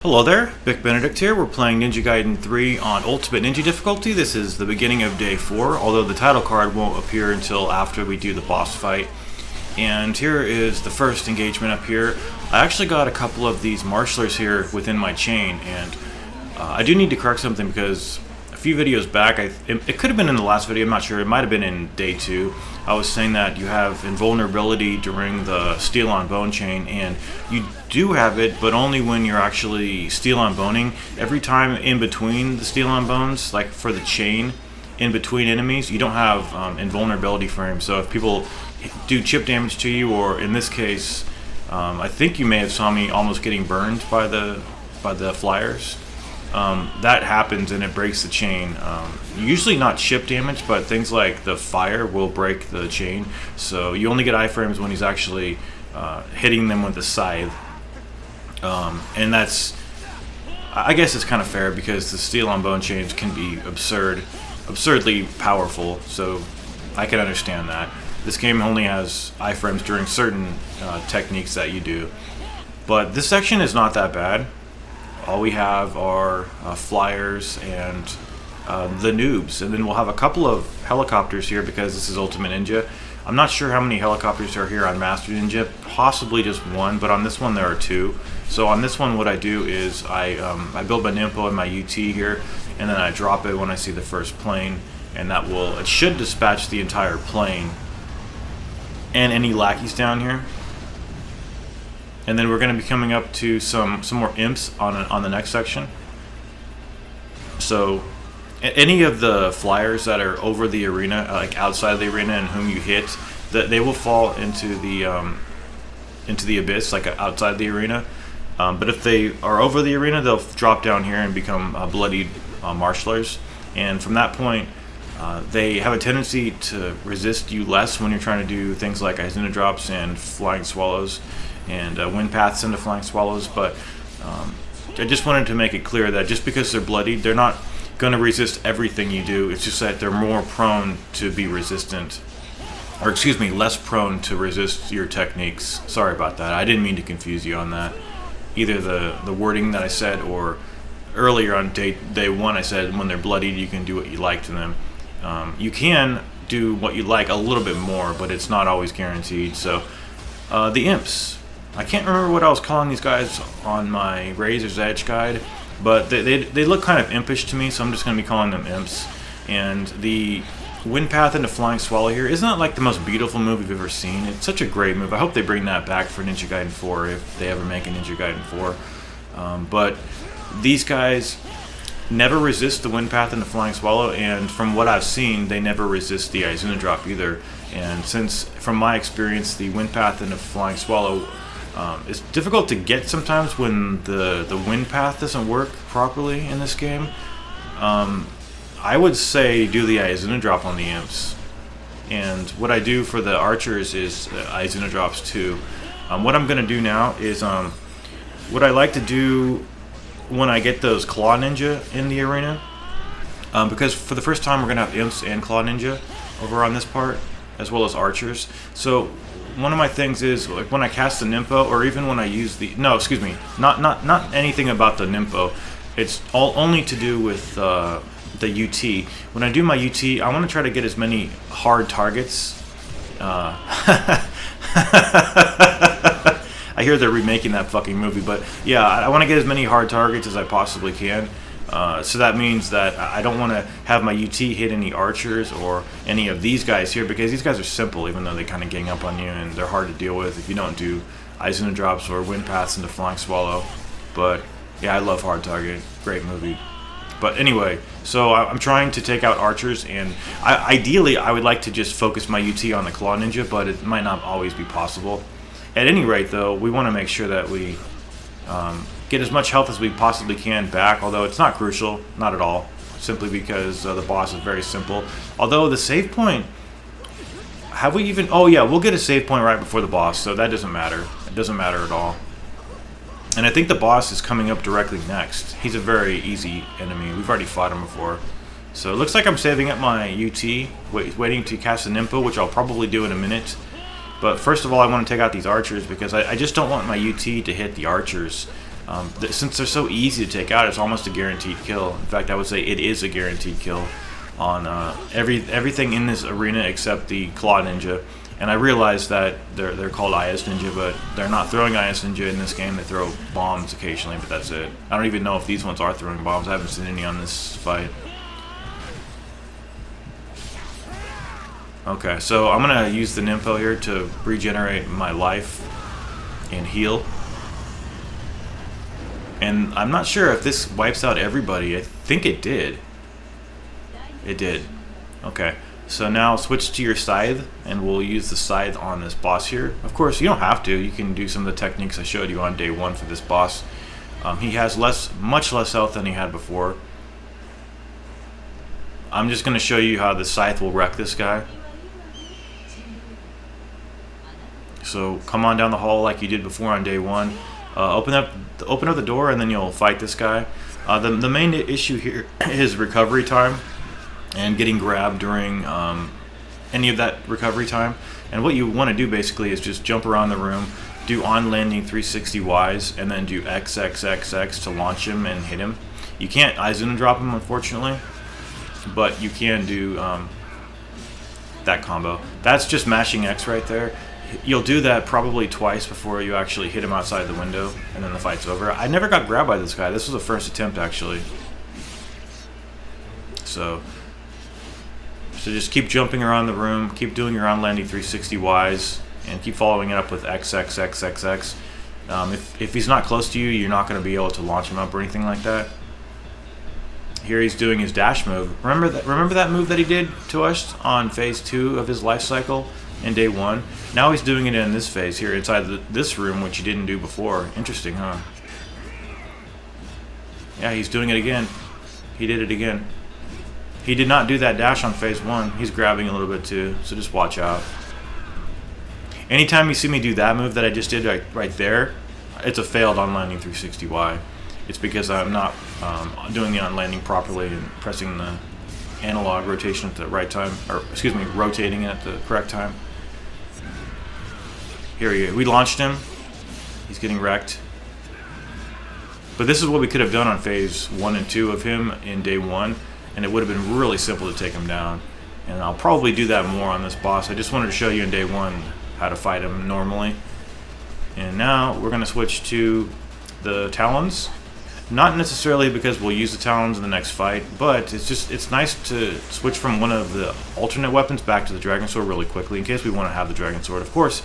Hello there, Vic Benedict here. We're playing Ninja Gaiden 3 on Ultimate Ninja difficulty. This is the beginning of day 4, although the title card won't appear until after we do the boss fight. And here is the first engagement up here. I actually got a couple of these marshalers here within my chain, and I do need to correct something because a few videos back, it could have been in the last video, I'm not sure, it might have been in day 2. I was saying that you have invulnerability during the steel on bone chain, and you do have it, but only when you're actually steel on boning. Every time in between the steel on bones, like for the chain, in between enemies, you don't have invulnerability frames. So if people do chip damage to you, or in this case, I think you may have saw me almost getting burned by the flyers. That happens and it breaks the chain. Usually not chip damage, but things like the fire will break the chain. So you only get iframes when he's actually hitting them with the scythe. And that's, I guess it's kind of fair because the steel on bone chains can be absurdly powerful. So I can understand that. This game only has iframes during certain techniques that you do. But this section is not that bad. All we have are flyers and the noobs, and then we'll have a couple of helicopters here because this is Ultimate Ninja. I'm not sure how many helicopters are here on Master Ninja, possibly just one, but on this one there are two. So on this one what I do is I build my Nimpo and my UT here, and then I drop it when I see the first plane, and it should dispatch the entire plane and any lackeys down here. And then we're going to be coming up to some more imps on the next section. So any of the flyers that are over the arena, like outside of the arena, and whom you hit, they will fall into the abyss, like outside the arena. But if they are over the arena, they'll drop down here and become bloodied marshalers. And from that point, they have a tendency to resist you less when you're trying to do things like Izuna drops and flying swallows and wind paths into flying swallows. But I just wanted to make it clear that just because they're bloodied, they're not going to resist everything you do. It's just that they're more prone to be resistant, or excuse me, less prone to resist your techniques. Sorry about that. I didn't mean to confuse you on that. Either the wording that I said, or earlier on day 1 I said when they're bloodied you can do what you like to them. You can do what you like a little bit more, but it's not always guaranteed. So the imps, I can't remember what I was calling these guys on my Razor's Edge guide, but they look kind of impish to me, so I'm just going to be calling them imps. And the wind path into flying swallow here isn't that like the most beautiful move you've ever seen. It's such a great move. I hope they bring that back for Ninja Gaiden 4 if they ever make a Ninja Gaiden 4. But these guys never resist the wind path into flying swallow, and from what I've seen, they never resist the Izuna drop either. And since, from my experience, the wind path into flying swallow it's difficult to get sometimes when the wind path doesn't work properly in this game. I would say do the Izuna drop on the imps. And what I do for the archers is Izuna drops too. What I'm going to do now is what I like to do when I get those Claw Ninja in the arena, because for the first time we're going to have imps and Claw Ninja over on this part, as well as archers. So one of my things is, like, when I cast the Nimpo, or even when I use the... No, excuse me. Not anything about the Nimpo. It's only to do with the UT. When I do my UT, I want to try to get as many hard targets. I hear they're remaking that fucking movie, but yeah, I want to get as many hard targets as I possibly can. So that means that I don't want to have my UT hit any archers or any of these guys here, because these guys are simple, even though they kind of gang up on you and they're hard to deal with if you don't do Izuna drops or wind paths into flying swallow. But yeah, I love hard target. Great movie. But anyway, so I'm trying to take out archers, and ideally I would like to just focus my UT on the Claw Ninja, but it might not always be possible. At any rate, though, we want to make sure that we get as much health as we possibly can back, although it's not crucial, not at all, simply because the boss is very simple. Although the save point, have we even... Oh yeah, we'll get a save point right before the boss, so that doesn't matter. It doesn't matter at all. And I think the boss is coming up directly next. He's a very easy enemy. We've already fought him before. So it looks like I'm saving up my UT, waiting to cast a Nimpo, which I'll probably do in a minute. But first of all, I want to take out these archers, because I just don't want my UT to hit the archers. Since they're so easy to take out, it's almost a guaranteed kill. In fact, I would say it is a guaranteed kill on everything in this arena except the Claw Ninja. And I realize that they're called IS Ninja, but they're not throwing IS Ninja in this game. They throw bombs occasionally, but that's it. I don't even know if these ones are throwing bombs. I haven't seen any on this fight. Okay, so I'm going to use the Nympho here to regenerate my life and heal. And I'm not sure if this wipes out everybody. I think it did. It did. Okay. So now switch to your scythe, and we'll use the scythe on this boss here. Of course, you don't have to. You can do some of the techniques I showed you on day 1 for this boss. He has much less health than he had before. I'm just going to show you how the scythe will wreck this guy. So come on down the hall like you did before on day 1. Open up the door, and then you'll fight this guy. The main issue here is recovery time and getting grabbed during any of that recovery time. And what you want to do basically is just jump around the room, do on landing 360 Ys, and then do XXXX to launch him and hit him. You can't Izuna drop him, unfortunately, but you can do that combo. That's just mashing X right there. You'll do that probably twice before you actually hit him outside the window, and then the fight's over. I never got grabbed by this guy. This was the first attempt, actually. So just keep jumping around the room, keep doing your on-landing 360 Ys, and keep following it up with XXXXX. If he's not close to you, you're not going to be able to launch him up or anything like that. Here he's doing his dash move. Remember that move that he did to us on phase 2 of his life cycle in day 1? Now he's doing it in this phase here inside this room, which he didn't do before. Interesting, huh? Yeah, he's doing it again. He did it again. He did not do that dash on phase 1. He's grabbing a little bit too, so just watch out. Anytime you see me do that move that I just did right there, it's a failed on-landing 360Y. It's because I'm not doing the on-landing properly and pressing the analog rotation at the right time, or excuse me, rotating it at the correct time. Here we launched him. He's getting wrecked. But this is what we could have done on phase 1 and 2 of him in day 1. And it would have been really simple to take him down. And I'll probably do that more on this boss. I just wanted to show you in day 1 how to fight him normally. And now we're going to switch to the Talons. Not necessarily because we'll use the Talons in the next fight, but it's nice to switch from one of the alternate weapons back to the Dragon Sword really quickly in case we want to have the Dragon Sword. Of course,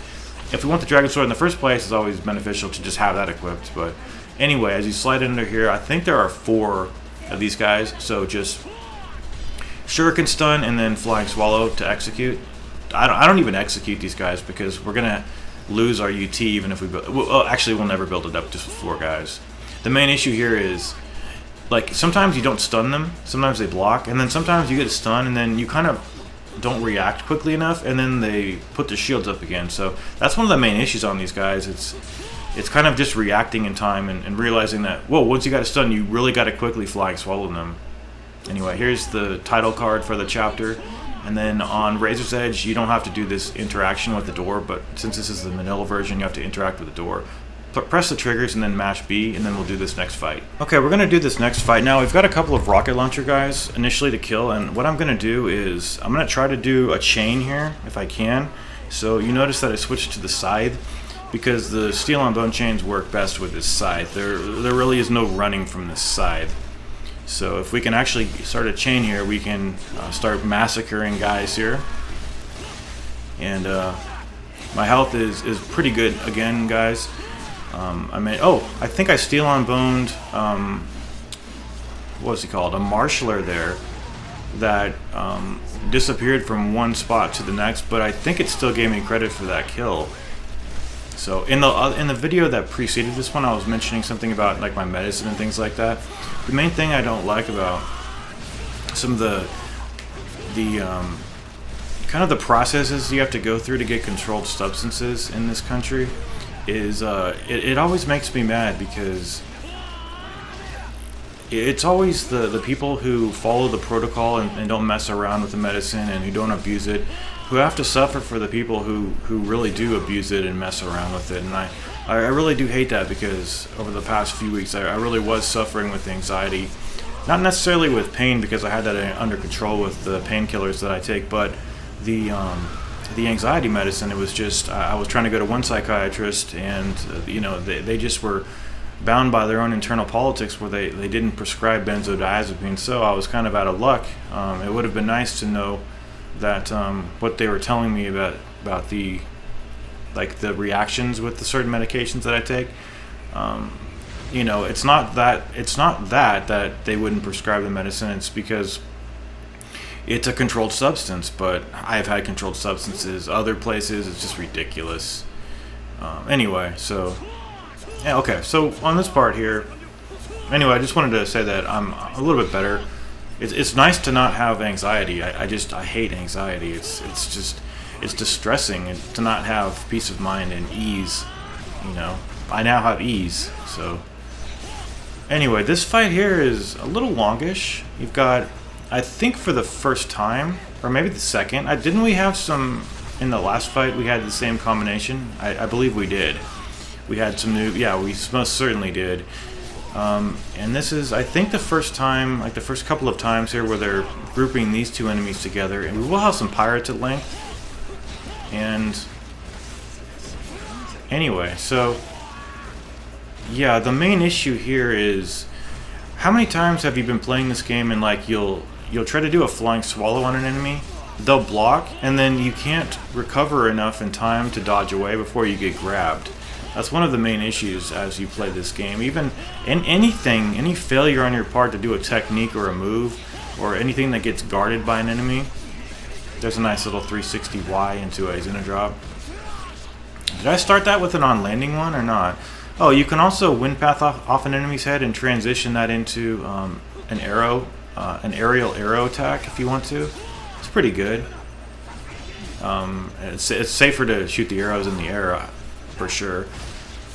if we want the Dragon Sword in the first place, it's always beneficial to just have that equipped. But anyway, as you slide under here, I think there are 4 of these guys, so just Shuriken Stun and then Flying Swallow to execute. I don't even execute these guys because we're gonna lose our UT even if we build. Well, actually, we'll never build it up just with 4 guys. The main issue here is, like, sometimes you don't stun them, sometimes they block, and then sometimes you get a stun and then you kind of don't react quickly enough, and then they put their shields up again. So that's one of the main issues on these guys. It's kind of just reacting in time and realizing that, whoa, once you got a stun, you really got to quickly Flying Swallow them. Anyway, here's the title card for the chapter. And then on Razor's Edge, you don't have to do this interaction with the door, but since this is the vanilla version, you have to interact with the door. Press the triggers and then mash B, and then we'll do this next fight. Okay, we're going to do this next fight. Now, we've got a couple of rocket launcher guys initially to kill, and what I'm going to do is I'm going to try to do a chain here, if I can. So you notice that I switched to the scythe, because the steel on bone chains work best with this scythe. There really is no running from this scythe. So if we can actually start a chain here, we can start massacring guys here. And my health is pretty good again, guys. I think I steel on boned, what was he called? A marshaller there that disappeared from one spot to the next, but I think it still gave me credit for that kill. So in the video that preceded this one, I was mentioning something about like my medicine and things like that. The main thing I don't like about some of the kind of the processes you have to go through to get controlled substances in this country is it always makes me mad, because it's always the people who follow the protocol and don't mess around with the medicine and who don't abuse it, who have to suffer for the people who really do abuse it and mess around with it. And I really do hate that because over the past few weeks I really was suffering with anxiety. Not necessarily with pain because I had that under control with the painkillers that I take, but the anxiety medicine. It was just I was trying to go to one psychiatrist, and they just were bound by their own internal politics where they didn't prescribe benzodiazepines. So I was kind of out of luck. It would have been nice to know that what they were telling me about the reactions with the certain medications that I take. It's not that they wouldn't prescribe the medicine. It's because it's a controlled substance. But I've had controlled substances other places. It's just ridiculous. Anyway, so yeah, okay. So on this part here, anyway, I just wanted to say that I'm a little bit better. It's nice to not have anxiety. I hate anxiety. It's distressing to not have peace of mind and ease. I now have ease. So anyway, this fight here is a little longish. You've got, I think for the first time, or maybe the second, didn't we have some in the last fight? We had the same combination. I believe we did. We had some new, yeah, we most certainly did. And this is, I think, the first time, like the first couple of times here, where they're grouping these two enemies together. And we will have some pirates at length. And anyway, so yeah, the main issue here is how many times have you been playing this game and like you'll try to do a flying swallow on an enemy, they'll block, and then you can't recover enough in time to dodge away before you get grabbed. That's one of the main issues as you play this game. Even in anything, any failure on your part to do a technique or a move, or anything that gets guarded by an enemy, there's a nice little 360Y into a Xenodrop. Did I start that with an on-landing one or not? Oh, you can also wind path off an enemy's head and transition that into an aerial arrow attack if you want to. It's pretty good. It's safer to shoot the arrows in the air, for sure.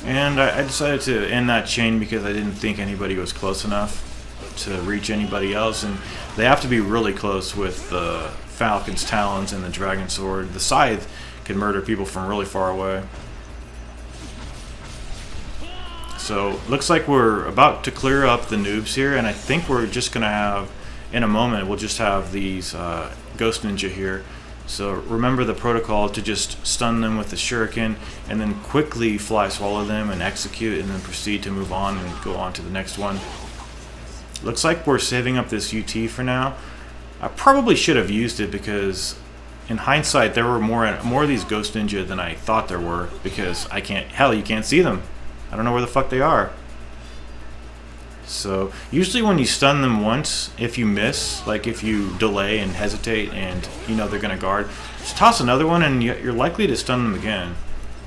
And I decided to end that chain because I didn't think anybody was close enough to reach anybody else, and they have to be really close with the Falcon's Talons and the Dragon Sword. The Scythe can murder people from really far away. So looks like we're about to clear up the noobs here, and I think we're just gonna have, in a moment, we'll just have these Ghost Ninja here. So remember the protocol to just stun them with the shuriken and then quickly fly swallow them and execute, and then proceed to move on and go on to the next one. Looks like we're saving up this UT for now. I probably should have used it because in hindsight there were more of these Ghost Ninja than I thought there were, because you can't see them. I don't know where the fuck they are. So usually when you stun them once, if you miss, like if you delay and hesitate and they're gonna guard, just toss another one and you're likely to stun them again.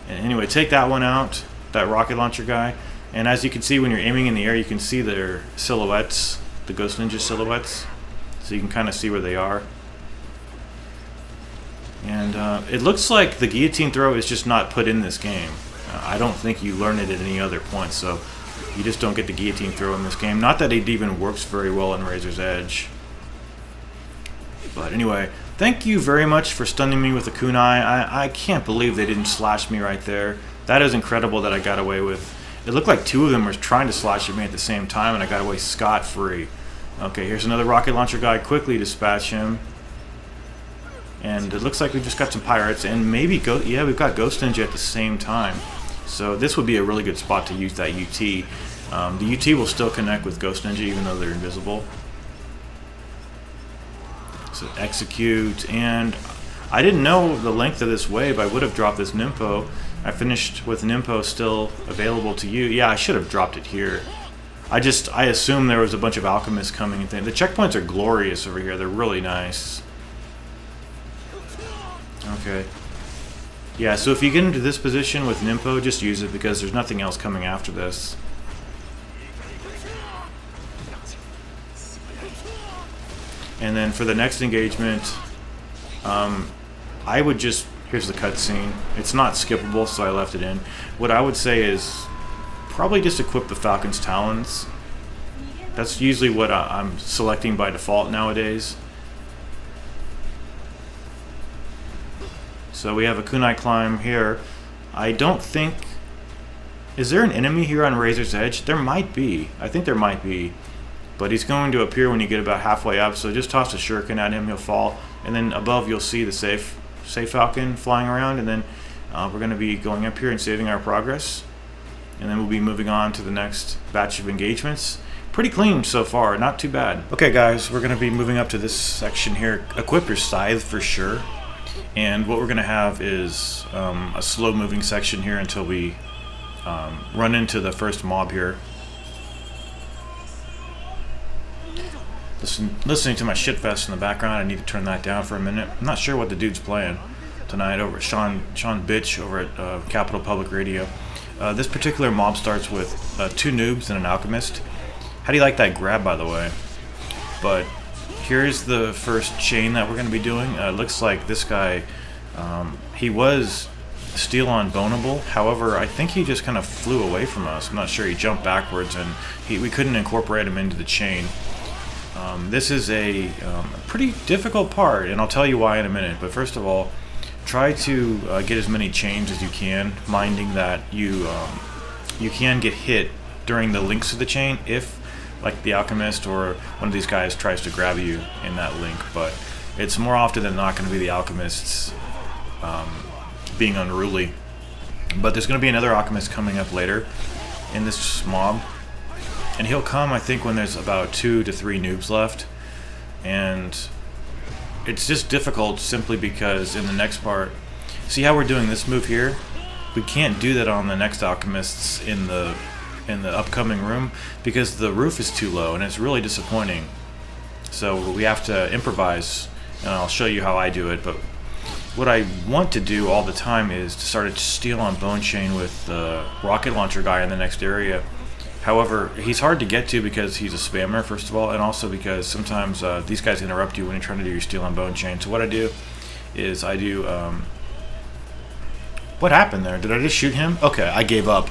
And anyway, take that one out, that rocket launcher guy, and as you can see when you're aiming in the air, you can see their silhouettes, the Ghost Ninja silhouettes, so you can kind of see where they are. And it looks like the guillotine throw is just not put in this game. I don't think you learn it at any other point, so you just don't get the guillotine throw in this game. Not that it even works very well in Razor's Edge. But anyway, thank you very much for stunning me with the kunai. I can't believe they didn't slash me right there. That is incredible that I got away with. It looked like two of them were trying to slash at me at the same time, and I got away scot-free. Okay, here's another rocket launcher guy. Quickly dispatch him. And it looks like we've just got some pirates, and maybe we've got Ghost Ninja at the same time. So this would be a really good spot to use that UT. The UT will still connect with Ghost Ninja even though they're invisible. So execute, and I didn't know the length of this wave. I would have dropped this Nimpo. I finished with Nimpo still available to you. Yeah, I should have dropped it here. I assumed there was a bunch of alchemists coming and things. The checkpoints are glorious over here. They're really nice. Okay. Yeah, so if you get into this position with Nimpo, just use it because there's nothing else coming after this. And then for the next engagement, I would just, here's the cutscene. It's not skippable, so I left it in. What I would say is probably just equip the Falcon's Talons. That's usually what I'm selecting by default nowadays. So we have a kunai climb here. I don't think Is there an enemy here on Razor's Edge? There might be. I think there might be. But he's going to appear when you get about halfway up, so just toss a shuriken at him, he'll fall. And then above you'll see the safe falcon flying around, and then we're going to be going up here and saving our progress. And then we'll be moving on to the next batch of engagements. Pretty clean so far, not too bad. Okay guys, we're going to be moving up to this section here. Equip your scythe for sure. And what we're going to have is a slow moving section here until we run into the first mob here. Listening to my shitfest in the background, I need to turn that down for a minute. I'm not sure what the dude's playing tonight over at Sean Bitch over at Capital Public Radio. This particular mob starts with 2 noobs and an alchemist. How do you like that grab, by the way? But here's the first chain that we're going to be doing. It looks like this guy, he was steel on boneable. However, I think he just kind of flew away from us. I'm not sure. He jumped backwards and we couldn't incorporate him into the chain. This is a pretty difficult part, and I'll tell you why in a minute. But first of all, try to get as many chains as you can, minding that you can get hit during the links of the chain if, like the alchemist or one of these guys tries to grab you in that link. But it's more often than not going to be the alchemists being unruly. But there's going to be another alchemist coming up later in this mob. And he'll come, I think, when there's about 2 to 3 noobs left. And it's just difficult simply because in the next part, see how we're doing this move here? We can't do that on the next alchemists in the upcoming room because the roof is too low, and it's really disappointing. So we have to improvise, and I'll show you how I do it. But what I want to do all the time is to start a steel on bone chain with the rocket launcher guy in the next area. However, he's hard to get to because he's a spammer, first of all, and also because sometimes these guys interrupt you when you're trying to do your steel on bone chain. So what I do is I do... what happened there? Did I just shoot him? Okay, I gave up.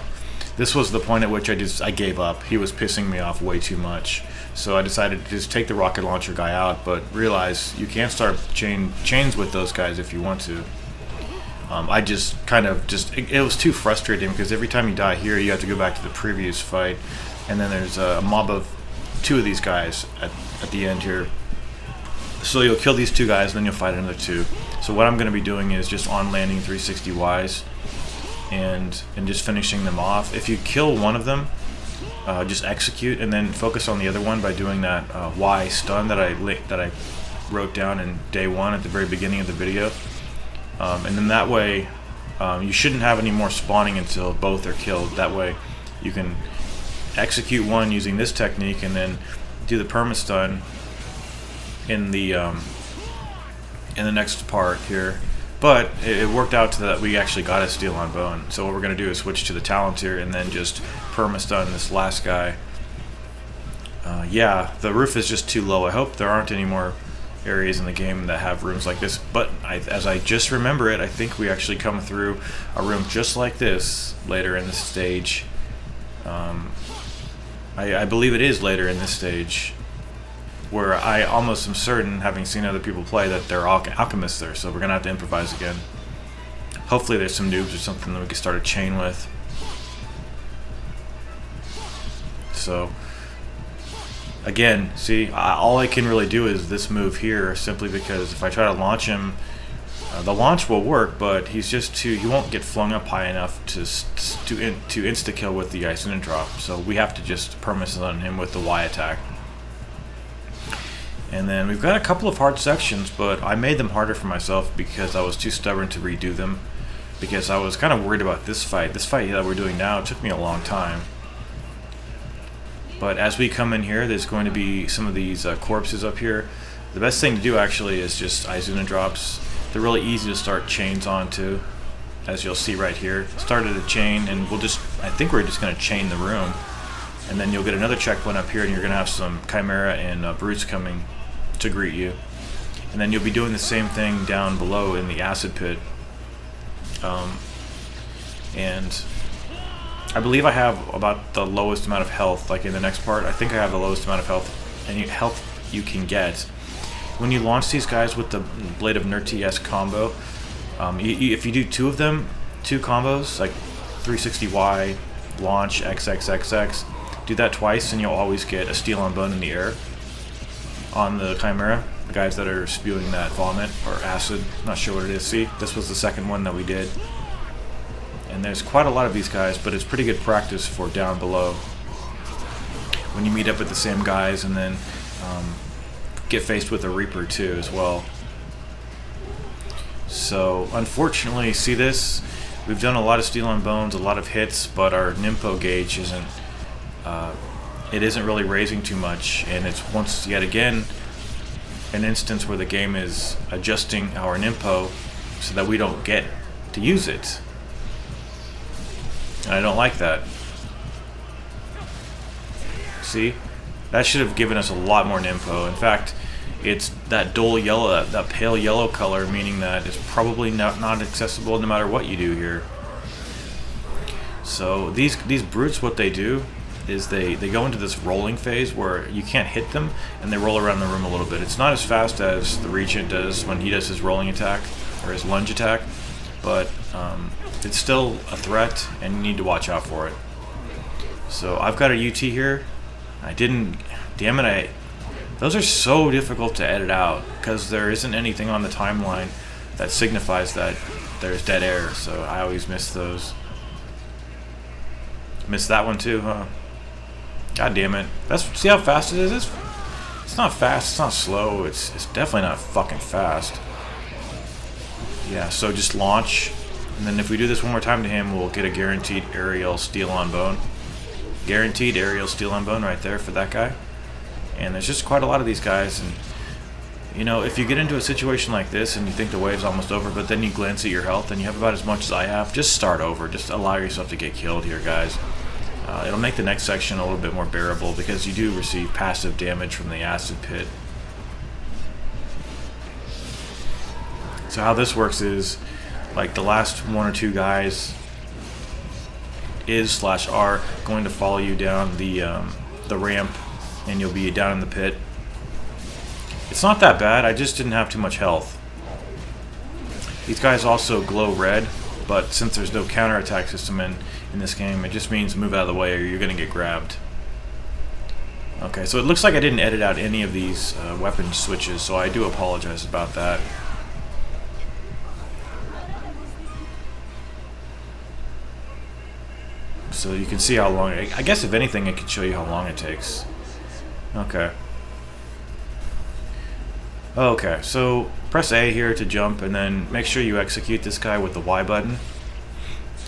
This was the point at which I gave up. He was pissing me off way too much. So I decided to just take the rocket launcher guy out, but realize you can't start chains with those guys if you want to. I just kind of it was too frustrating because every time you die here, you have to go back to the previous fight, and then there's a mob of 2 of these guys at the end here. So you'll kill these 2 guys, and then you'll fight another 2. So what I'm going to be doing is just on landing 360 Ys and just finishing them off. If you kill one of them, just execute and then focus on the other one by doing that Y stun that I wrote down in day 1 at the very beginning of the video. And then that way, you shouldn't have any more spawning until both are killed. That way, you can execute one using this technique and then do the perma-stun in the next part here. But it worked out to that we actually got a steel on bone. So what we're going to do is switch to the talents here and then just perma-stun this last guy. Yeah, the roof is just too low. I hope there aren't any more areas in the game that have rooms like this, but as I just remember it, I think we actually come through a room just like this later in the stage. I believe it is later in this stage, where I almost am certain, having seen other people play, that there are alchemists there, so we're gonna have to improvise again. Hopefully there's some noobs or something that we can start a chain with. So again, see, all I can really do is this move here, simply because if I try to launch him, the launch will work, but he's just he won't get flung up high enough to insta-kill with the ice and drop. So we have to just perma-stun him with the Y attack. And then we've got a couple of hard sections, but I made them harder for myself because I was too stubborn to redo them, because I was kind of worried about this fight. This fight that we're doing now took me a long time. But as we come in here, there's going to be some of these corpses up here. The best thing to do actually is just Izuna drops. They're really easy to start chains onto, as you'll see right here. Started a chain, and I think we're just going to chain the room. And then you'll get another checkpoint up here, and you're going to have some Chimera and brutes coming to greet you. And then you'll be doing the same thing down below in the acid pit. And I believe I have about the lowest amount of health, like in the next part. I think I have the lowest amount of health you can get. When you launch these guys with the Blade of Nerti-esque combo, if you do 2 of them, 2 combos, like 360Y launch, XXXX. Do that twice and you'll always get a steel on bone in the air on the Chimera. The guys that are spewing that vomit or acid, not sure what it is. See, this was the second one that we did. And there's quite a lot of these guys, but it's pretty good practice for down below. When you meet up with the same guys and then get faced with a Reaper too as well. So unfortunately, see this? We've done a lot of steel on bones, a lot of hits, but our Nimpo gauge isn't really raising too much, and it's once yet again an instance where the game is adjusting our Nimpo so that we don't get to use it. And I don't like that. See? That should have given us a lot more Nimpo. In fact, it's that dull yellow, that pale yellow color, meaning that it's probably not accessible no matter what you do here. So these brutes, what they do is they go into this rolling phase where you can't hit them, and they roll around the room a little bit. It's not as fast as the Regent does when he does his rolling attack or his lunge attack, but it's still a threat, and you need to watch out for it. So I've got a UT here. Damn it, those are so difficult to edit out because there isn't anything on the timeline that signifies that there's dead air, so I always miss those. Missed that one too, huh? God damn it. See how fast it is? It's not fast, it's not slow, it's definitely not fucking fast. Yeah, so just launch, and then if we do this one more time to him, we'll get a guaranteed aerial steel on bone. Guaranteed aerial steel on bone right there for that guy. And there's just quite a lot of these guys, and you know, if you get into a situation like this and you think the wave's almost over, but then you glance at your health and you have about as much as I have, just start over. Just allow yourself to get killed here, guys. It'll make the next section a little bit more bearable because you do receive passive damage from the acid pit. So how this works is, like, the last one or two guys are going to follow you down the ramp, and you'll be down in the pit. It's not that bad, I just didn't have too much health. These guys also glow red, but since there's no counterattack system in this game, it just means move out of the way or you're going to get grabbed. Okay, so it looks like I didn't edit out any of these weapon switches, so I do apologize about that. So you can see how long, I guess if anything it could show you how long it takes. Okay. Okay, so press A here to jump, and then make sure you execute this guy with the Y button.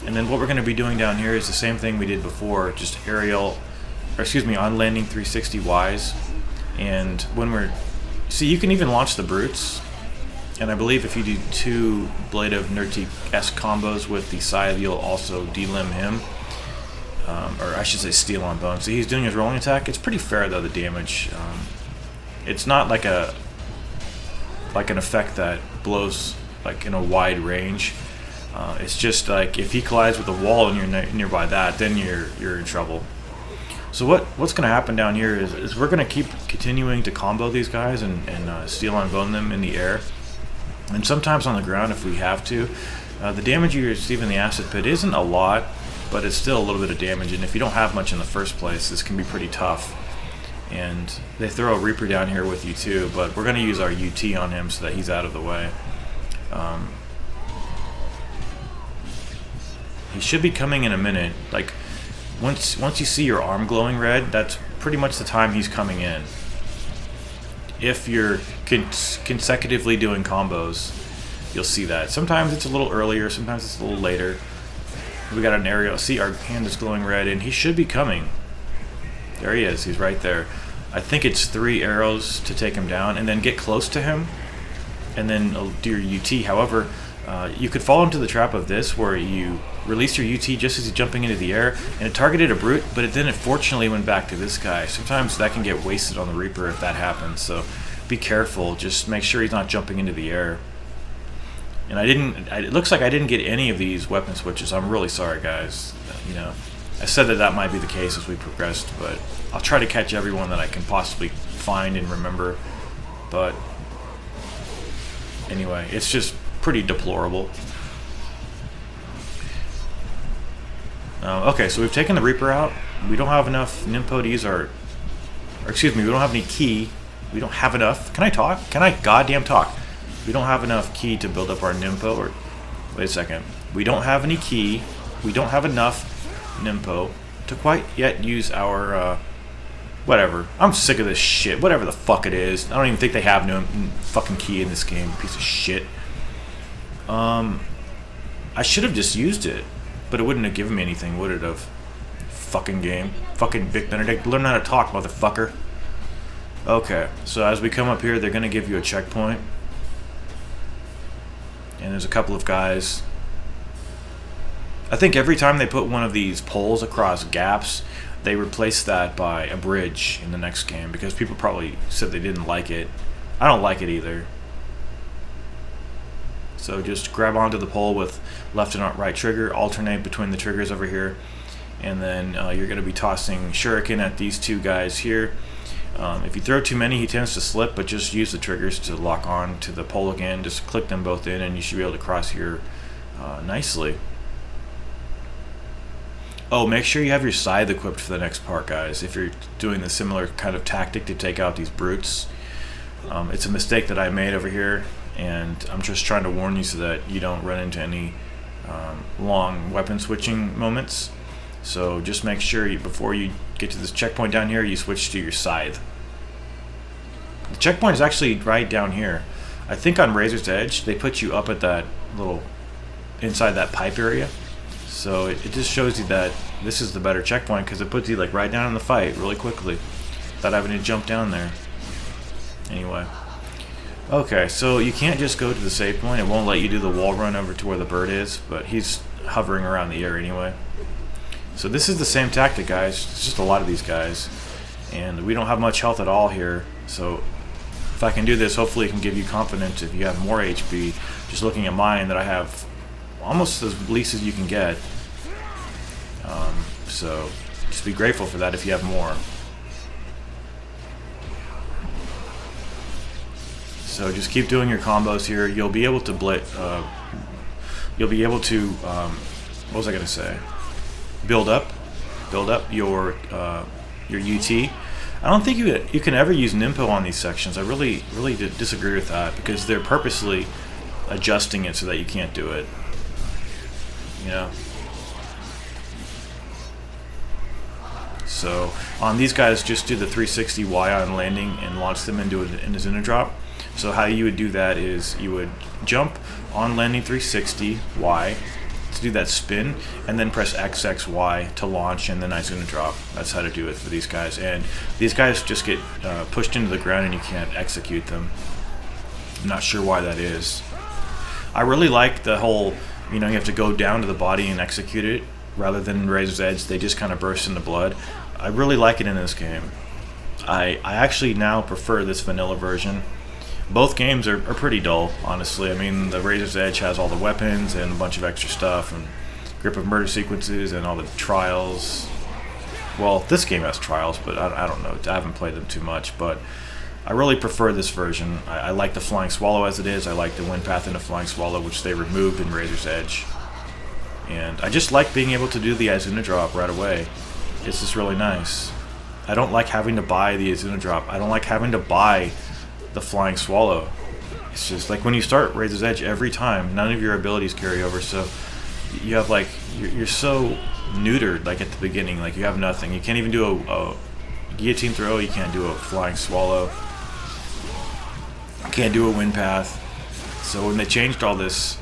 And then what we're going to be doing down here is the same thing we did before, just aerial, or excuse me, on landing 360 Ys. And when see, you can even launch the brutes. And I believe if you do 2 Blade of Nerti-esque combos with the scythe, you'll also delimb him. Or I should say steel on bone. So he's doing his rolling attack. It's pretty fair though, the damage. It's not like an effect that blows like in a wide range. It's just like if he collides with a wall and you're nearby that, then you're in trouble. So what's going to happen down here is we're going to keep continuing to combo these guys and steel on bone them in the air, and sometimes on the ground if we have to. The damage you receive in the acid pit isn't a lot, but it's still a little bit of damage, and if you don't have much in the first place, this can be pretty tough. And they throw a Reaper down here with you too, but we're going to use our UT on him so that he's out of the way. He should be coming in a minute. Like once you see your arm glowing red, that's pretty much the time he's coming in. If you're consecutively doing combos, you'll see that. Sometimes it's a little earlier, sometimes it's a little later. We got an aerial. See, our hand is glowing red, and he should be coming. There he is. He's right there. I think it's 3 arrows to take him down, and then get close to him, and then do your UT. However, you could fall into the trap of this, where you release your UT just as he's jumping into the air, and it targeted a brute, but then it fortunately went back to this guy. Sometimes that can get wasted on the Reaper if that happens, so be careful. Just make sure he's not jumping into the air. And it looks like I didn't get any of these weapon switches. I'm really sorry, guys. You know, I said that might be the case as we progressed, but I'll try to catch everyone that I can possibly find and remember. But anyway, it's just pretty deplorable. Okay, so we've taken the Reaper out. We don't have enough Nympho to use our... Or excuse me, we don't have any key. We don't have enough... Can I talk? Can I goddamn talk? We don't have enough key to build up our Nympho, or... Wait a second. We don't have any key. We don't have enough Nympho to quite yet use our... Whatever. I'm sick of this shit. Whatever the fuck it is. I don't even think they have no fucking key in this game. Piece of shit. I should have just used it. But it wouldn't have given me anything, would it have? Fucking game. Fucking Vic Benedict. Learn how to talk, motherfucker. Okay. So as we come up here, they're going to give you a checkpoint. And there's a couple of guys. I think every time they put one of these poles across gaps, they replace that by a bridge in the next game, because people probably said they didn't like it. I don't like it either. So just grab onto the pole with left and right trigger, alternate between the triggers over here, and then you're going to be tossing shuriken at these two guys here. If you throw too many, he tends to slip, but just use the triggers to lock on to the pole again. Just click them both in, and you should be able to cross here nicely. Oh, make sure you have your scythe equipped for the next part, guys, if you're doing the similar kind of tactic to take out these brutes. It's a mistake that I made over here, and I'm just trying to warn you so that you don't run into any long weapon switching moments. So just make sure before you get to this checkpoint down here, you switch to your scythe. The checkpoint is actually right down here. I think on Razor's Edge, they put you up at that little, inside that pipe area. So it just shows you that this is the better checkpoint, because it puts you like right down in the fight really quickly without having to jump down there. Anyway. Okay, so you can't just go to the save point. It won't let you do the wall run over to where the bird is, but he's hovering around the air anyway. So this is the same tactic, guys. It's just a lot of these guys. And we don't have much health at all here. So if I can do this, hopefully it can give you confidence if you have more HP. Just looking at mine, that I have almost as least as you can get. So just be grateful for that if you have more. So just keep doing your combos here. You'll be able to you'll be able to what was I gonna say? Build up your UT. I don't think you can ever use Nympho on these sections. I really disagree with that, because they're purposely adjusting it so that you can't do it. You know. So on these guys, just do the 360 Y on landing and launch them into a Xena drop. So how you would do that is you would jump on landing 360 Y to do that spin, and then press XXY to launch, and then Izuna drop. That's how to do it for these guys. And these guys just get pushed into the ground and you can't execute them. I'm not sure why that is. I really like the whole, you know, you have to go down to the body and execute it, rather than Razor's Edge. They just kind of burst into blood. I really like it in this game. I actually now prefer this vanilla version. Both games are pretty dull, honestly. I mean, the Razor's Edge has all the weapons and a bunch of extra stuff, and Grip of Murder sequences and all the trials. Well, this game has trials, but I don't know. I haven't played them too much, but I really prefer this version. I like the Flying Swallow as it is. I like the Wind Path into Flying Swallow, which they removed in Razor's Edge. And I just like being able to do the Izuna drop right away. It's just really nice. I don't like having to buy the Izuna drop. I don't like having to buy the Flying Swallow. It's just like when you start Razor's Edge, every time none of your abilities carry over, so you have like you're so neutered like at the beginning, like you have nothing. You can't even do a guillotine throw, you can't do a Flying Swallow, you can't do a Wind Path. So when they changed all this,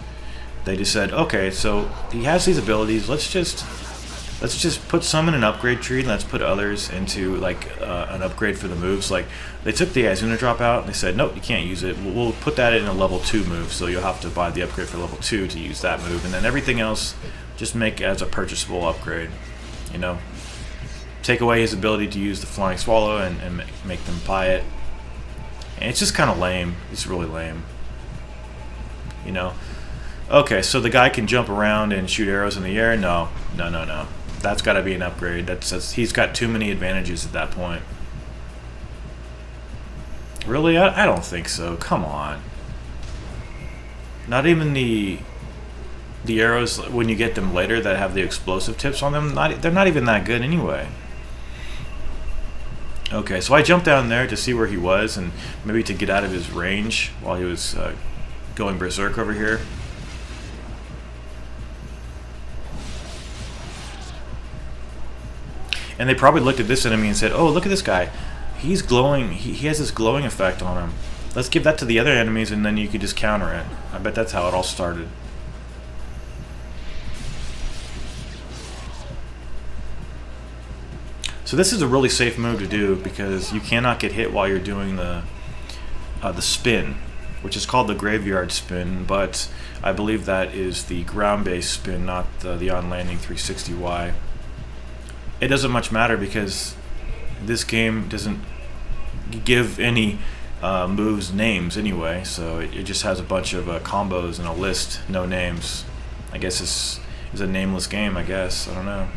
they just said, okay, so he has these abilities, let's just put some in an upgrade tree, and let's put others into like an upgrade for the moves. Like they took the Izuna drop out and they said, nope, you can't use it. We'll put that in a level 2 move, so you'll have to buy the upgrade for level 2 to use that move, and then everything else just make as a purchasable upgrade. You know, take away his ability to use the Flying Swallow and make them buy it. And it's just kind of lame. It's really lame. You know. Okay, so the guy can jump around and shoot arrows in the air. No. That's got to be an upgrade. He's got too many advantages at that point. Really? I don't think so. Come on. Not even the the arrows, when you get them later that have the explosive tips on them, they're not even that good anyway. Okay, so I jumped down there to see where he was and maybe to get out of his range while he was going berserk over here. And they probably looked at this enemy and said, oh, look at this guy. He's glowing. He has this glowing effect on him. Let's give that to the other enemies and then you could just counter it. I bet that's how it all started. So this is a really safe move to do because you cannot get hit while you're doing the spin, which is called the graveyard spin, but I believe that is the ground-based spin, not the on-landing 360Y. It doesn't much matter because this game doesn't give any moves names anyway, so it just has a bunch of combos and a list, no names. I guess this is a nameless game, I guess. I don't know.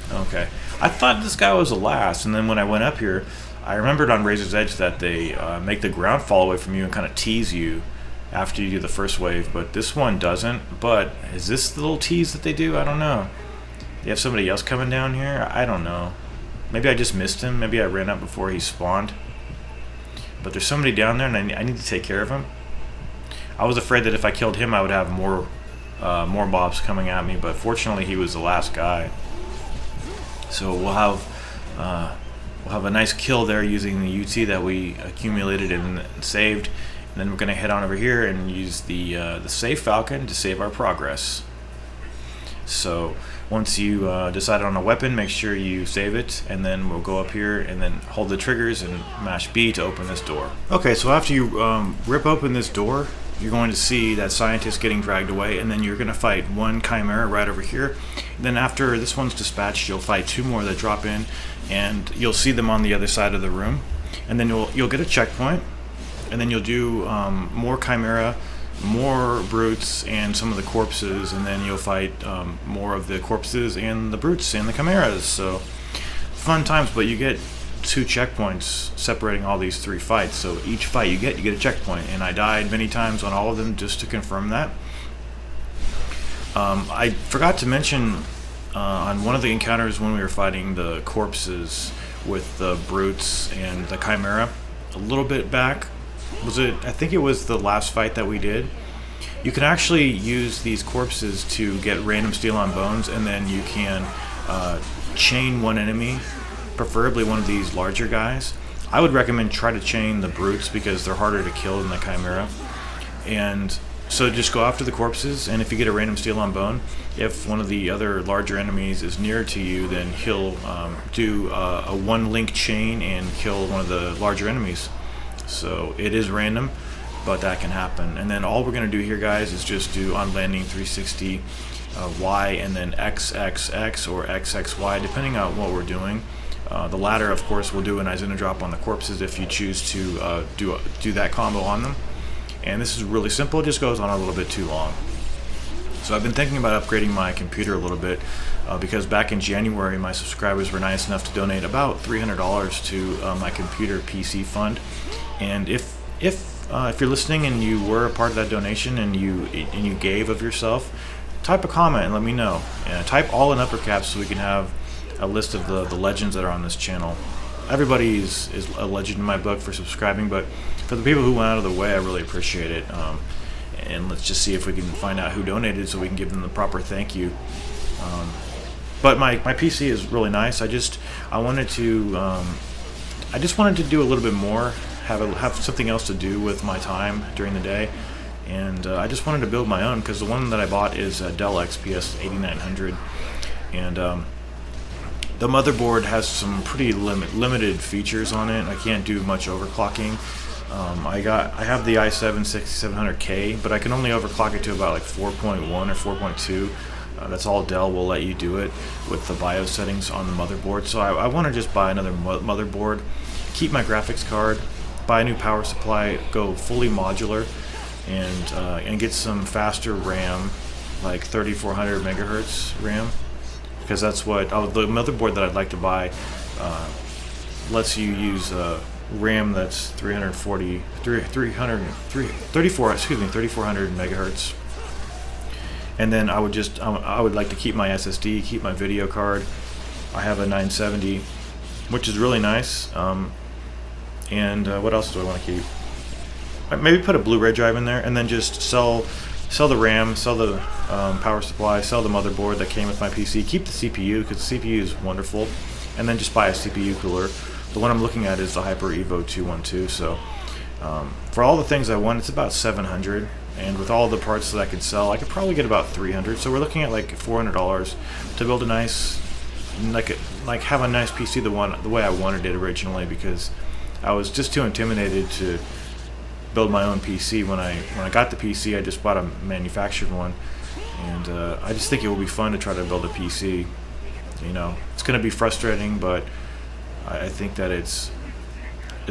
Okay. I thought this guy was the last, and then when I went up here, I remembered on Razor's Edge that they make the ground fall away from you and kind of tease you after you do the first wave, but this one doesn't. But is this the little tease that they do? I don't know. They have somebody else coming down here? I don't know. Maybe I just missed him. Maybe I ran up before he spawned. But there's somebody down there, and I need to take care of him. I was afraid that if I killed him, I would have more mobs coming at me, but fortunately he was the last guy. So we'll have a nice kill there using the UT that we accumulated and saved, and then we're going to head on over here and use the save falcon to save our progress. So once you decide on a weapon, make sure you save it, and then we'll go up here and then hold the triggers and mash B to open this door. Okay, so after you rip open this door, you're going to see that scientist getting dragged away, and then you're going to fight one Chimera right over here. And then after this one's dispatched, you'll fight two more that drop in, and you'll see them on the other side of the room. And then you'll get a checkpoint, and then you'll do more Chimera, more brutes, and some of the corpses, and then you'll fight more of the corpses and the brutes and the chimeras. So fun times, but you get 2 checkpoints separating all these 3 fights. So each fight you get a checkpoint, and I died many times on all of them just to confirm that. I forgot to mention on one of the encounters when we were fighting the corpses with the brutes and the chimera, a little bit back, I think it was the last fight that we did. You can actually use these corpses to get random steal on bones, and then you can chain one enemy, preferably one of these larger guys. I would recommend try to chain the brutes because they're harder to kill than the chimera. And so just go after the corpses, and if you get a random steal on bone, if one of the other larger enemies is near to you, then he'll do a 1-link chain and kill one of the larger enemies. So it is random, but that can happen. And then all we're going to do here, guys, is just do on landing 360 Y and then XXX or XXY, depending on what we're doing. The latter, of course, will do an Izuna drop on the corpses if you choose to do that combo on them. And this is really simple, it just goes on a little bit too long. So I've been thinking about upgrading my computer a little bit because back in January my subscribers were nice enough to donate about $300 to my computer PC fund. And if you're listening and you were a part of that donation and you gave of yourself, type a comment and let me know. Type all in upper caps so we can have a list of the legends that are on this channel. Everybody is a legend in my book for subscribing, but for the people who went out of the way, I really appreciate it. And let's just see if we can find out who donated so we can give them the proper thank you. But my PC is really nice. I just wanted to do a little bit more, have something else to do with my time during the day, and I just wanted to build my own because the one that I bought is a Dell XPS 8900, and the motherboard has some pretty limited features on it. I can't do much overclocking. I have the i7 6700K, but I can only overclock it to about like 4.1 or 4.2. That's all Dell will let you do it with the BIOS settings on the motherboard. So I want to just buy another motherboard, keep my graphics card, buy a new power supply, go fully modular, and get some faster RAM, like 3400 megahertz RAM, because that's what the motherboard that I'd like to buy lets you use RAM that's 3400 megahertz. And then I would like to keep my SSD, keep my video card. I have a 970, which is really nice. And what else do I want to keep? Maybe put a Blu-ray drive in there, and then just sell the RAM, sell the power supply, sell the motherboard that came with my PC. Keep the CPU because the CPU is wonderful, and then just buy a CPU cooler. The one I'm looking at is the Hyper Evo 212. So for all the things I want, it's about 700, and with all the parts that I could sell, I could probably get about 300. So we're looking at like $400 to build a nice, like have a nice PC the way I wanted it originally, because I was just too intimidated to build my own PC. When I got the PC, I just bought a manufactured one, and I just think it will be fun to try to build a PC. You know, it's going to be frustrating, but I think that it's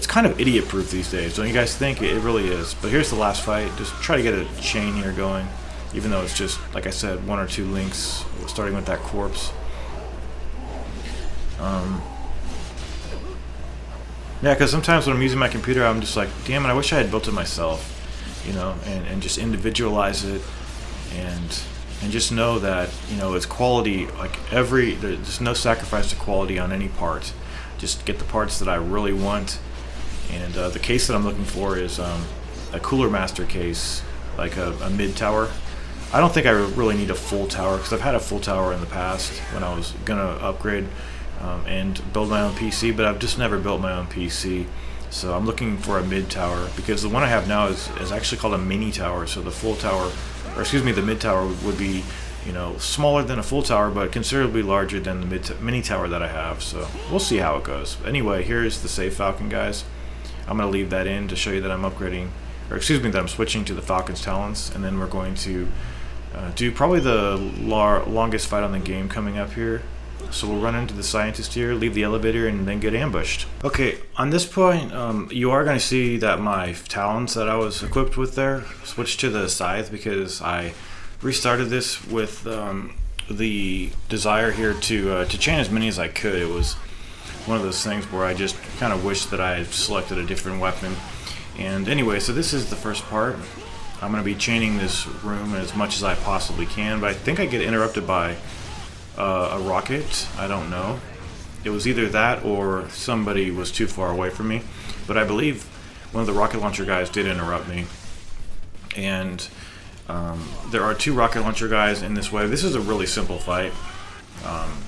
kind of idiot-proof these days. Don't you guys think? It really is. But here's the last fight. Just try to get a chain here going, even though it's just, like I said, 1 or 2 links, starting with that corpse. Yeah, because sometimes when I'm using my computer, I'm just like, damn it, I wish I had built it myself, you know, and just individualize it, and just know that, you know, it's quality. Like there's no sacrifice to quality on any part. Just get the parts that I really want. And the case that I'm looking for is a Cooler Master case, like a mid tower. I don't think I really need a full tower, because I've had a full tower in the past when I was gonna upgrade and build my own PC, but I've just never built my own PC. So I'm looking for a mid tower, because the one I have now is actually called a mini tower. So the full tower, or excuse me, the mid tower would be, you know, smaller than a full tower, but considerably larger than the mini tower that I have. So we'll see how it goes. Anyway, here's the Save Falcon, guys. I'm going to leave that in to show you that I'm upgrading, or excuse me, that I'm switching to the Falcon's Talons, and then we're going to do probably the longest fight on the game coming up here. So we'll run into the scientist here, leave the elevator, and then get ambushed. Okay, on this point, you are going to see that my talons that I was equipped with there switched to the scythe, because I restarted this with the desire here to chain as many as I could. It was one of those things where I just kind of wished that I had selected a different weapon. And anyway, so this is the first part. I'm going to be chaining this room as much as I possibly can, but I think I get interrupted by a rocket. I don't know. It was either that or somebody was too far away from me, but I believe one of the rocket launcher guys did interrupt me. And there are 2 rocket launcher guys in this wave. This is a really simple fight,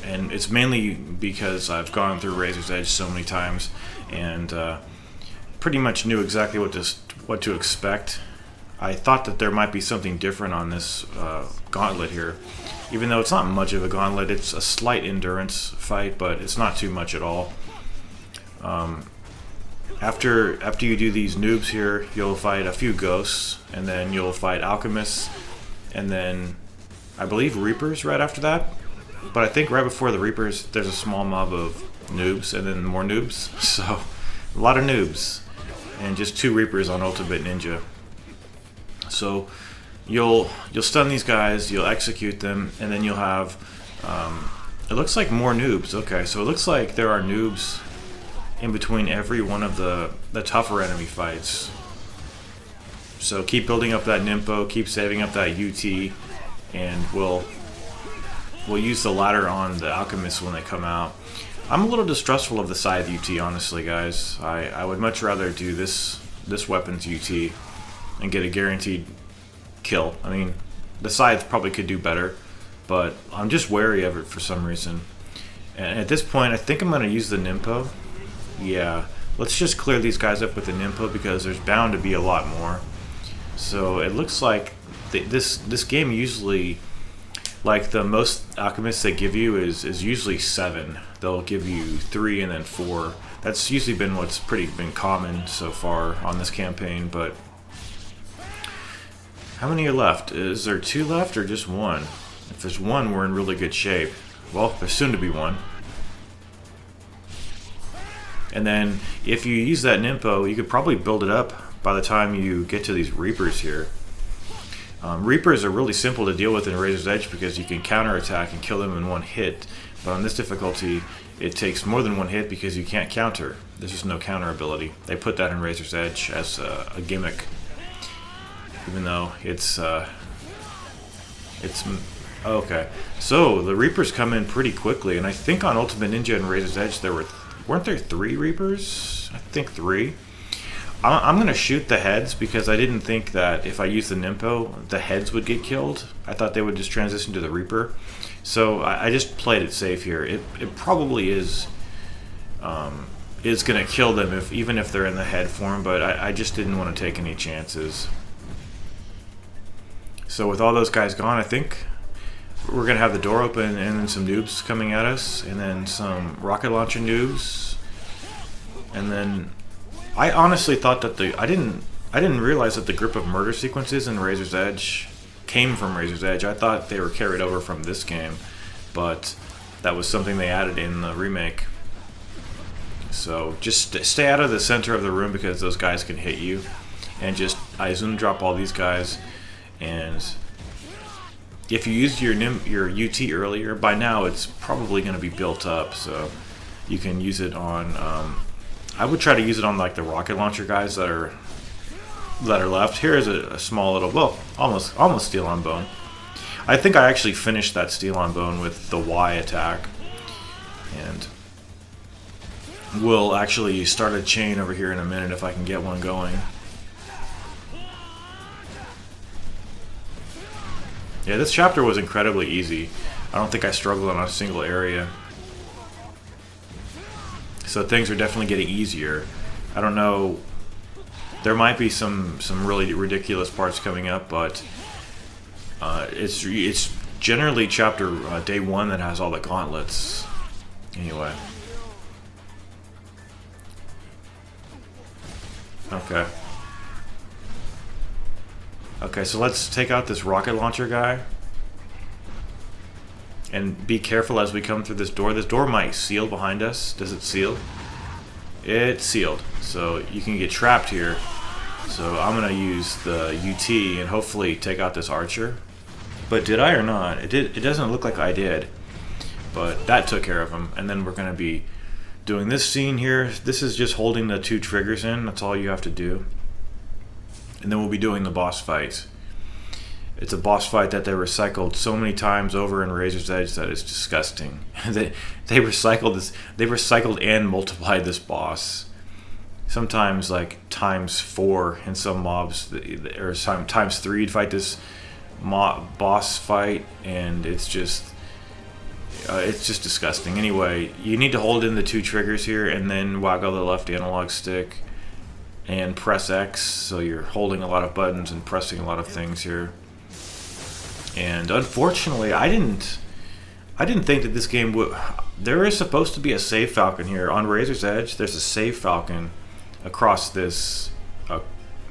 and it's mainly because I've gone through Razor's Edge so many times, and pretty much knew exactly what to expect. I thought that there might be something different on this gauntlet here. Even though it's not much of a gauntlet, it's a slight endurance fight, but it's not too much at all. After you do these noobs here, you'll fight a few ghosts, and then you'll fight alchemists, and then I believe reapers right after that. But I think right before the reapers, there's a small mob of noobs, and then more noobs. So a lot of noobs, and just 2 reapers on Ultimate Ninja. So you'll stun these guys, you'll execute them, and then you'll have it looks like more noobs. Okay, so it looks like there are noobs in between every one of the tougher enemy fights. So keep building up that Nympho, keep saving up that UT, and we'll use the ladder on the alchemists when they come out. I'm a little distrustful of the scythe UT, honestly, guys. I would much rather do this weapon's UT and get a guaranteed kill. I mean, the scythe probably could do better, but I'm just wary of it for some reason. And at this point, I think I'm going to use the Nympho. Yeah, let's just clear these guys up with the Nympho, because there's bound to be a lot more. So it looks like this game usually, like, the most alchemists they give you is usually 7. They'll give you 3 and then 4. That's usually been what's been common so far on this campaign. But how many are left? Is there 2 left or just 1? If there's 1, we're in really good shape. Well, there's soon to be 1. And then if you use that Nympho, you could probably build it up by the time you get to these Reapers here. Reapers are really simple to deal with in Razor's Edge, because you can counterattack and kill them in 1 hit. But on this difficulty, it takes more than 1 hit because you can't counter. There's just no counter ability. They put that in Razor's Edge as a gimmick, even though it's It's okay. So the Reapers come in pretty quickly, and I think on Ultimate Ninja and Razor's Edge weren't there 3 Reapers? I think 3. I'm gonna shoot the heads because I didn't think that if I used the Nimpo, the heads would get killed. I thought they would just transition to the Reaper. So I just played it safe here. It probably is gonna kill them even if they're in the head form, but I just didn't want to take any chances. So with all those guys gone, I think we're going to have the door open and then some noobs coming at us, and then some rocket launcher noobs. And then I honestly thought that I didn't realize that the group of murder sequences in Razor's Edge came from Razor's Edge. I thought they were carried over from this game, but that was something they added in the remake. So just stay out of the center of the room because those guys can hit you. And just I zoom drop all these guys. And if you used your UT earlier, by now it's probably going to be built up, so you can use it on. I would try to use it on like the rocket launcher guys that are left. Here is a small little, well, almost steel on bone. I think I actually finished that steel on bone with the Y attack, and we'll actually start a chain over here in a minute if I can get one going. Yeah, this chapter was incredibly easy. I don't think I struggled on a single area. So things are definitely getting easier. I don't know. There might be some really ridiculous parts coming up, but it's generally chapter day 1 that has all the gauntlets. Anyway. Okay. Okay, so let's take out this rocket launcher guy. And be careful as we come through this door. This door might seal behind us. Does it seal? It's sealed. So you can get trapped here. So I'm going to use the UT and hopefully take out this archer. But did I or not? It doesn't look like I did. But that took care of him. And then we're going to be doing this scene here. This is just holding the 2 triggers in. That's all you have to do. And then we'll be doing the boss fight. It's a boss fight that they recycled so many times over in Razor's Edge that it's disgusting. they recycled this. They recycled and multiplied this boss. Sometimes like times 4 in some mobs, or times 3 to fight this boss fight, and it's just disgusting. Anyway, you need to hold in the 2 triggers here, and then waggle the left analog stick. And press X, so you're holding a lot of buttons and pressing a lot of things here. And unfortunately, I didn't think that this game would. There is supposed to be a save falcon here on Razor's Edge. There's a save falcon across this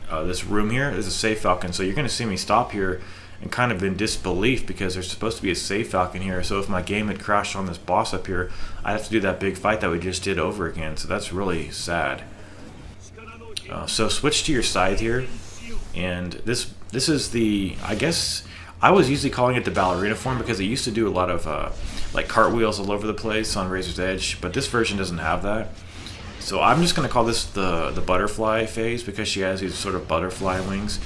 this room here. There's a save falcon, so you're going to see me stop here and kind of in disbelief because there's supposed to be a save falcon here. So if my game had crashed on this boss up here, I'd have to do that big fight that we just did over again. So that's really sad. So switch to your side here, and this is the, I guess I was usually calling it the ballerina form because it used to do a lot of like cartwheels all over the place on Razor's Edge, but this version doesn't have that. So I'm just going to call this the butterfly phase because she has these sort of butterfly wings.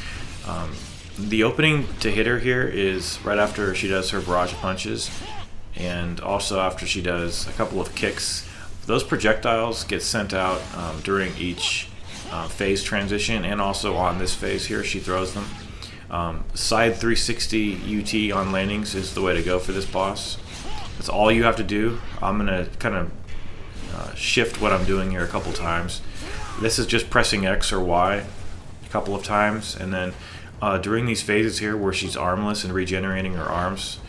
The opening to hit her here is right after she does her barrage of punches, and also after she does a couple of kicks. Those projectiles get sent out during each phase transition, and also on this phase here she throws them. Side 360 UT on landings is the way to go for this boss. That's all you have to do. I'm gonna kind of shift what I'm doing here a couple times. This is just pressing X or Y a couple of times, and then during these phases here where she's armless and regenerating her arms,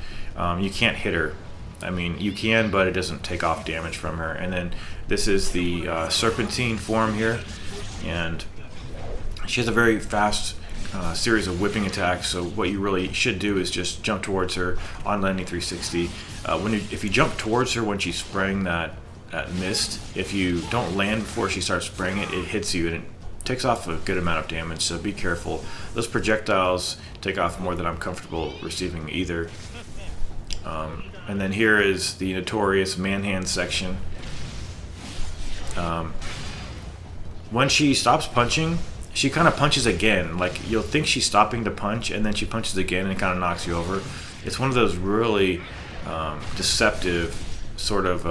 you can't hit her. I mean, you can, but it doesn't take off damage from her. And then this is the serpentine form here, and she has a very fast series of whipping attacks. So what you really should do is just jump towards her on landing 360. If you jump towards her when she's spraying that mist, if you don't land before she starts spraying it, it hits you and it takes off a good amount of damage. So be careful. Those projectiles take off more than I'm comfortable receiving either. And then here is the notorious Manhand section. When she stops punching, she kind of punches again. Like, you'll think she's stopping to punch, and then she punches again and kind of knocks you over. It's one of those really deceptive sort of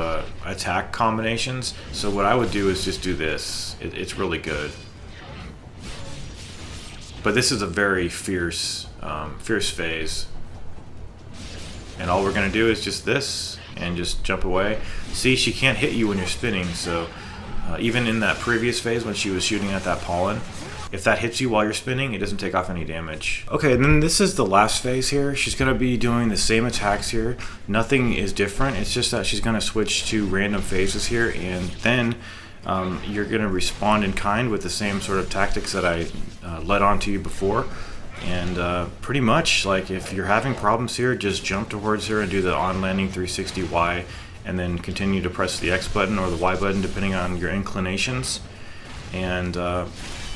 attack combinations. So what I would do is just do this. It's really good. But this is a very fierce phase. And all we're going to do is just this and just jump away. See, she can't hit you when you're spinning, so even in that previous phase when she was shooting at that pollen, if that hits you while you're spinning, it doesn't take off any damage. Okay, and then this is the last phase here. She's going to be doing the same attacks here. Nothing is different. It's just that she's going to switch to random phases here, and then you're going to respond in kind with the same sort of tactics that I led on to you before. And pretty much, like, if you're having problems here, just jump towards her and do the on-landing 360Y, and then continue to press the X button or the Y button depending on your inclinations. And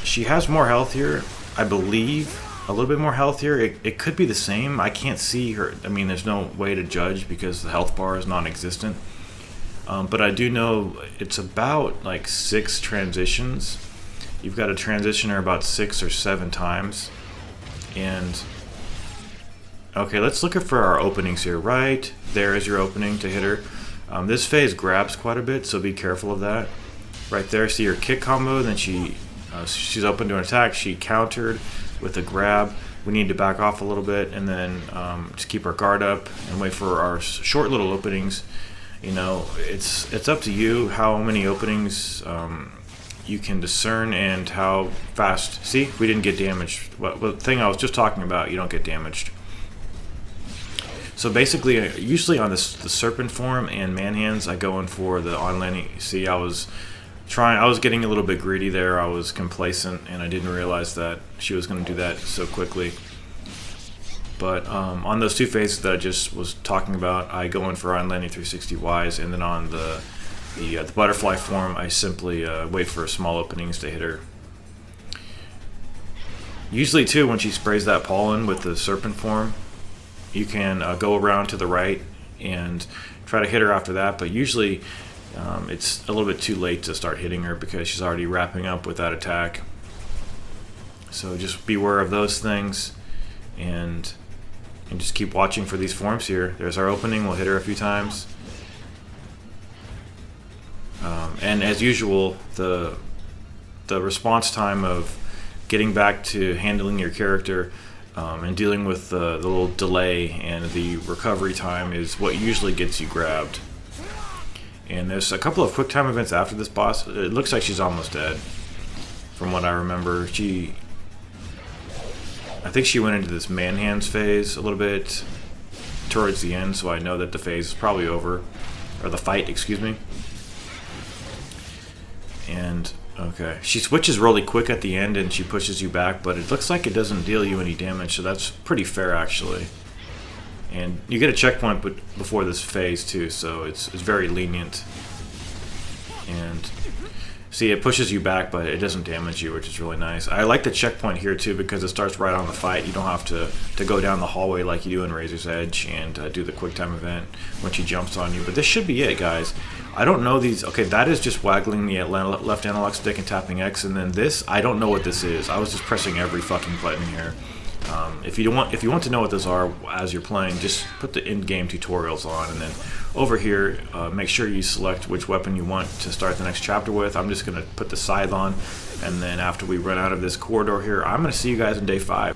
she has more health here, I believe, a little bit more health here. It could be the same. I can't see her. I mean, there's no way to judge because the health bar is non-existent. But I do know it's about like 6 transitions. You've got to transition her about 6 or 7 times. And okay, let's look for our openings here. Right there is your opening to hit her. This phase grabs quite a bit, so be careful of that. Right there, see her kick combo, then she's open to an attack. She countered with a grab. We need to back off a little bit, and then just keep our guard up and wait for our short little openings. You know, it's up to you how many openings you can discern and how fast. See, we didn't get damaged. Well, the thing I was just talking about, you don't get damaged. So basically, usually on the serpent form and manhands, I go in for the on-landing. See, I was getting a little bit greedy there. I was complacent, and I didn't realize that she was going to do that so quickly. But on those 2 phases that I just was talking about, I go in for on-landing 360Ys, and then on the butterfly form, I simply wait for small openings to hit her. Usually, too, when she sprays that pollen with the serpent form, you can go around to the right and try to hit her after that, but usually it's a little bit too late to start hitting her because she's already wrapping up with that attack. So just beware of those things, and just keep watching for these forms here. There's our opening. We'll hit her a few times. And as usual, the response time of getting back to handling your character and dealing with the little delay and the recovery time is what usually gets you grabbed. And there's a couple of quick time events after this boss. It looks like she's almost dead, from what I remember. I think she went into this manhands phase a little bit towards the end, so I know that the phase is probably over, or the fight, excuse me. And okay, she switches really quick at the end and she pushes you back, but it looks like it doesn't deal you any damage, so that's pretty fair actually. And you get a checkpoint before this phase too, so it's very lenient. And see, it pushes you back, but it doesn't damage you, which is really nice. I like the checkpoint here too because it starts right on the fight. You don't have to go down the hallway like you do in Razor's Edge and do the quick time event when she jumps on you. But this should be it, guys. I don't know these. Okay, that is just waggling the left analog stick and tapping X, and then this, I don't know what this is. I was just pressing every fucking button here. If you want to know what those are as you're playing, just put the in-game tutorials on, and then over here, make sure you select which weapon you want to start the next chapter with. I'm just going to put the scythe on, and then after we run out of this corridor here, I'm going to see you guys in day 5.